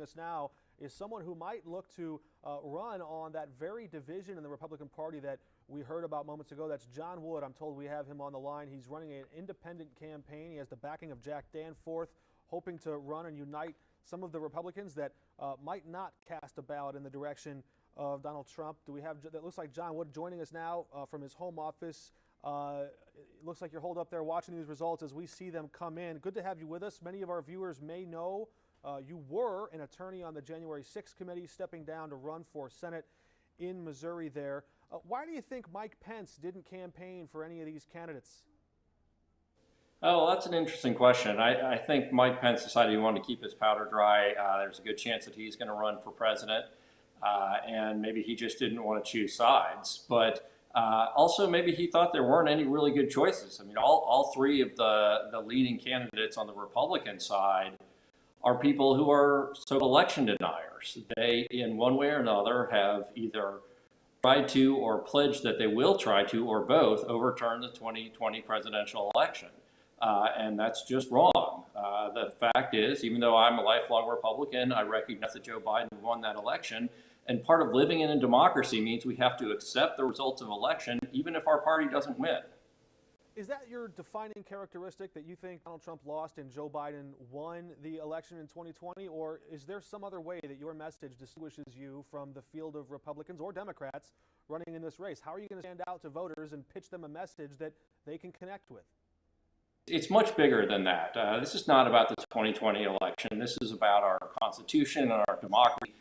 us now is someone who might look to run on that very division in the Republican Party that we heard about moments ago. That's John Wood. I'm told we have him on the line. He's running an independent campaign. He has the backing of Jack Danforth, hoping to run and unite some of the Republicans that might not cast a ballot in the direction of Donald Trump. Do we have, that looks like John Wood joining us now from his home office. It looks like you're holed up there watching these results as we see them come in. Good to have you with us. Many of our viewers may know you were an attorney on the January 6th committee, stepping down to run for Senate in Missouri there. Why do you think Mike Pence didn't campaign for any of these candidates? Oh, well, that's an interesting question. I think Mike Pence decided he wanted to keep his powder dry. There's a good chance that he's going to run for president, and maybe he just didn't want to choose sides. But also, maybe he thought there weren't any really good choices. I mean, all three of the leading candidates on the Republican side are people who are so election deniers. They, in one way or another, have either tried to or pledged that they will try to, or both, overturn the 2020 presidential election. And that's just wrong. The fact is, even though I'm a lifelong Republican, I recognize that Joe Biden won that election. And part of living in a democracy means we have to accept the results of election, even if our party doesn't win. Is that your defining characteristic, that you think Donald Trump lost and Joe Biden won the election in 2020? Or is there some other way that your message distinguishes you from the field of Republicans or Democrats running in this race? How are you going to stand out to voters and pitch them a message that they can connect with? It's much bigger than that. This is not about the 2020 election. This is about our Constitution and our democracy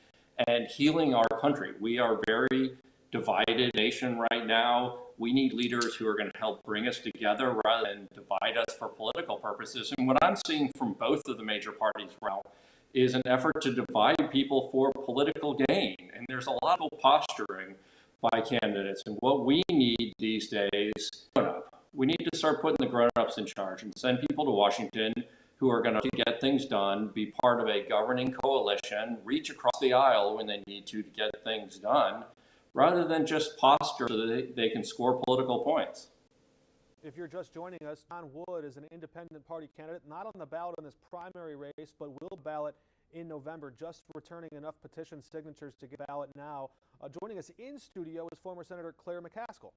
and healing our country. We are a very divided nation right now. We need leaders who are going to help bring us together rather than divide us for political purposes. And what I'm seeing from both of the major parties now is an effort to divide people for political gain. And there's a lot of posturing by candidates. And what we need these days, we need to start putting the grown-ups in charge and send people to Washington who are going to get things done, be part of a governing coalition, reach across the aisle when they need to get things done, rather than just posture so that they can score political points. If you're just joining us, John Wood is an independent party candidate, not on the ballot in this primary race, but will ballot in November, just returning enough petition signatures to get a ballot now. Joining us in studio is former Senator Claire McCaskill.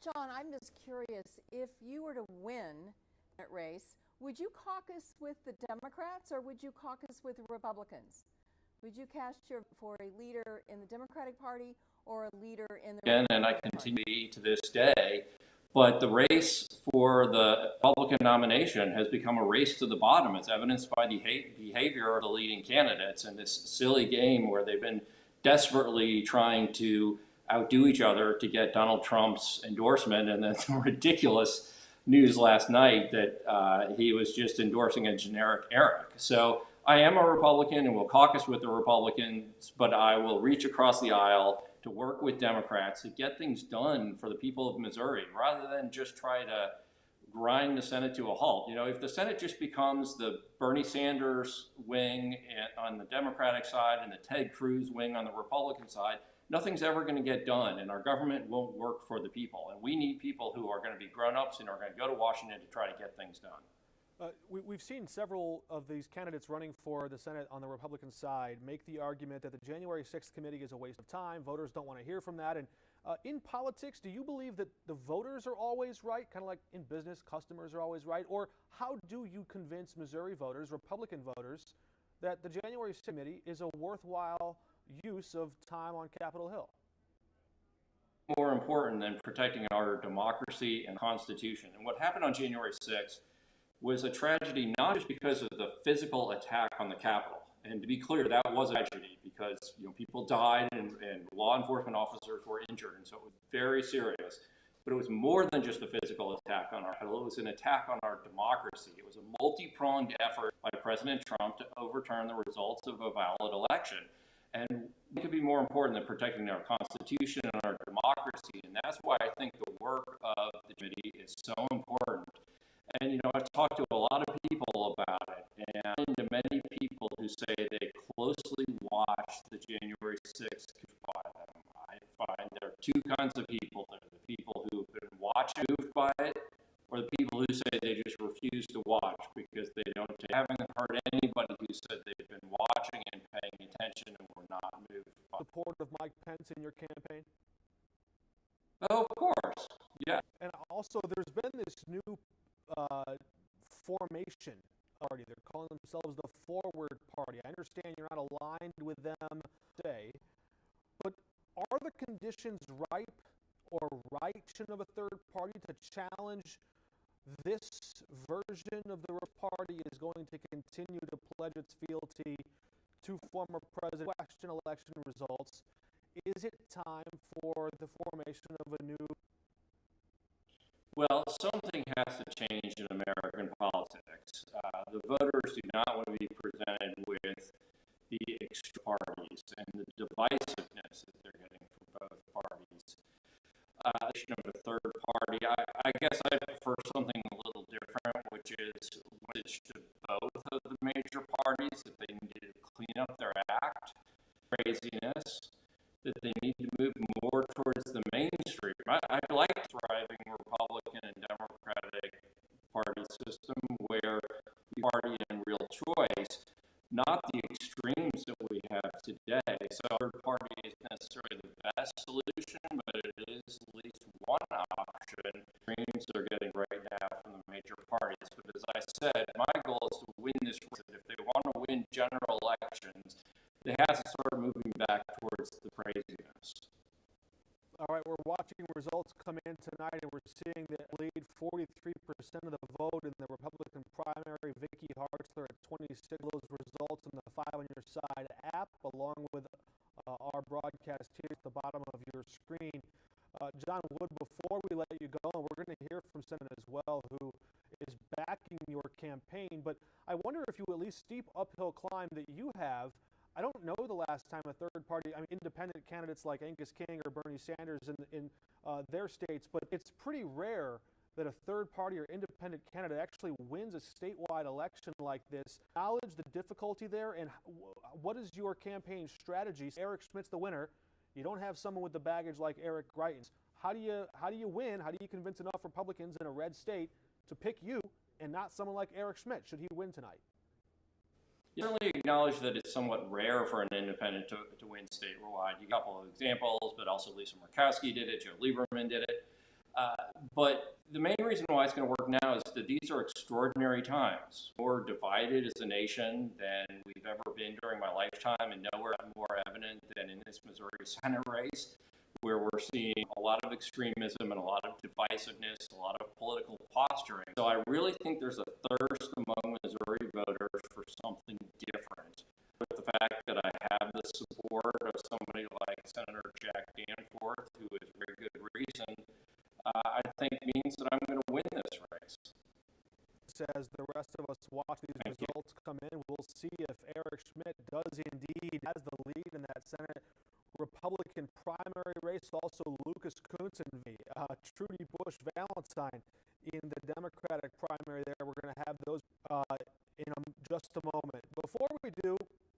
John, I'm just curious, if you were to win that race, would you caucus with the Democrats or would you caucus with the Republicans? Would you cast for a leader in the Democratic Party or a leader in the Republican and I Party? continue to this day, but the race for the Republican nomination has become a race to the bottom, as evidenced by the behavior of the leading candidates in this silly game where they've been desperately trying to outdo each other to get Donald Trump's endorsement, and then some ridiculous news last night that he was just endorsing a generic Eric. So I am a Republican and will caucus with the Republicans, but I will reach across the aisle to work with Democrats to get things done for the people of Missouri, rather than just try to grind the Senate to a halt. You know, if the Senate just becomes the Bernie Sanders wing on the Democratic side and the Ted Cruz wing on the Republican side, nothing's ever going to get done, and our government won't work for the people. And we need people who are going to be grown-ups and are going to go to Washington to try to get things done. We've seen several of these candidates running for the Senate on the Republican side make the argument that the January 6th committee is a waste of time. Voters don't want to hear from that. And in politics, do you believe that the voters are always right, kind of like in business, customers are always right? Or how do you convince Missouri voters, Republican voters, that the January 6th committee is a worthwhile use of time on Capitol Hill? More important than protecting our democracy and Constitution. And what happened on January 6th was a tragedy, not just because of the physical attack on the Capitol. And to be clear, that was a tragedy because people died and law enforcement officers were injured, and so it was very serious. But it was more than just a physical attack on our Capitol. It was an attack on our democracy. It was a multi-pronged effort by President Trump to overturn the results of a valid election. And it could be more important than protecting our Constitution and our democracy. And that's why I think the work of the committee is so important. And, I've talked to a lot of people about it, and to many people who say they closely watch the January 6th by them. I find there are two kinds of people. There are the people who've been moved by it, or the people who say they just refuse to watch because they haven't heard anybody who said they've been watching and attention and were not moved by. Support of Mike Pence in your campaign? Oh, of course, yeah. And also, there's been this new formation party. They're calling themselves the Forward Party. I understand you're not aligned with them today, but are the conditions ripe or right of a third party to challenge this version of the party is going to continue to pledge its fealty to former president, question election results? Is it time for the formation of a new? Well, something has to change in American politics. The voters do not want to be presented with the extreme parties and the divisiveness that they're getting from both parties. Of a third party, I guess I prefer something a little different, which is message to both of the major parties that they need to clean up their act, craziness, that they need to move more towards the mainstream. I like a thriving Republican and Democratic party system where the party in real choice, not the extremes that we have today. So third party isn't necessarily the best solution, but it is at least one option. Extremes they're getting right now from the major parties. But as I said, my goal is to win this race. If they want to win general elections, they have to start moving back towards the craziness. All right, we're watching results come in tonight, and we're seeing that lead 43% of the vote in the Republican primary. Vicky Hartzler at 26. Those results on the 5 on your side app, along with our broadcast here at the bottom of your screen. John Wood, before we let you go, and we're going to hear from Senator as well, who is backing your campaign, but I wonder if you at least steep uphill climb that you have. I don't know the last time a third party, independent candidates like Angus King or Bernie Sanders in their states, but it's pretty rare that a third party or independent candidate actually wins a statewide election like this. Acknowledge the difficulty there, and what is your campaign strategy? Eric Schmidt's the winner. You don't have someone with the baggage like Eric Greitens. How do you win? How do you convince enough Republicans in a red state to pick you and not someone like Eric Schmidt should he win tonight? You certainly acknowledge that it's somewhat rare for an independent to win statewide. You got a couple of examples, but also Lisa Murkowski did it, Joe Lieberman did it. But the main reason why it's going to work now is that these are extraordinary times. More divided as a nation than we've ever been during my lifetime, and nowhere more evident than in this Missouri Senate race, where we're seeing a lot of extremism and a lot of divisiveness, a lot of political posturing. So I really think there's a thirst among Missouri voters for something different. But the fact that I have the support of somebody like Senator Jack Danforth, who is very good reason, I think means that I'm going to win this race. As the rest of us watch these results come in, we'll see if Eric Schmidt does indeed has the lead in that Senate Republican primary race. Also, Lucas Kunz and Trudy Bush Valentine in the Democratic primary there. We're going to have those in just a moment. Before we do,